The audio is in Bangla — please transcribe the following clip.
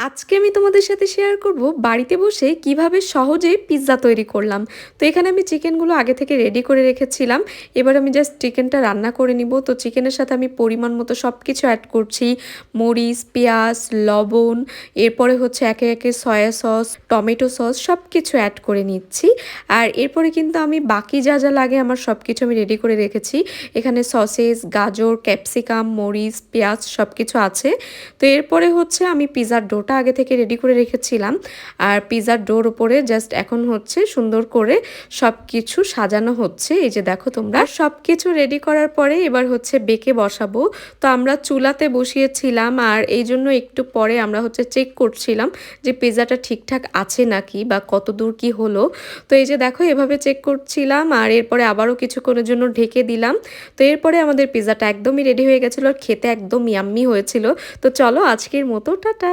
আজকে আমি তোমাদের সাথে শেয়ার করব বাড়িতে বসে কিভাবে সহজে পিৎজা তৈরি করলাম। তো এখানে আমি চিকেনগুলো আগে থেকে রেডি করে রেখেছিলাম। এবার আমি জাস্ট চিকেনটা রান্না করে নিব। তো চিকেনের সাথে আমি পরিমাণ মতো সব কিছু অ্যাড করছি। মরিচ, পেঁয়াজ, লবণ, এরপরে হচ্ছে একে একে সয়া সস, টমেটো সস সব কিছু অ্যাড করে নিচ্ছি। আর এরপরে কিন্তু আমি বাকি যা যা লাগে আমার সব কিছু আমি রেডি করে রেখেছি। এখানে সসেস, গাজর, ক্যাপসিকাম, মরিচ, পেঁয়াজ সব কিছু আছে। তো এরপরে হচ্ছে আমি পিৎজার ডোটা আগে থেকে রেডি করে রেখেছিলাম। আর পিৎজার ডোর উপরে জাস্ট এখন হচ্ছে সুন্দর করে সব কিছু সাজানো হচ্ছে। এই যে দেখো তোমরা, সব কিছু রেডি করার পরে এবার হচ্ছে বেকে বসাবো। তো আমরা চুলাতে বসিয়েছিলাম আর এই জন্য একটু পরে আমরা হচ্ছে চেক করছিলাম যে পিৎজাটা ঠিকঠাক আছে নাকি বা কত দূর কি হলো। তো এই যে দেখো এভাবে চেক করছিলাম আর এরপরে আবারও কিছুক্ষণের জন্য ঢেকে দিলাম। তো এরপরে আমাদের পিৎজাটা একদমই রেডি হয়ে গেছিলো আর খেতে একদম ইয়াম্মি হয়েছিল। তো চলো আজকের মতো টাটা।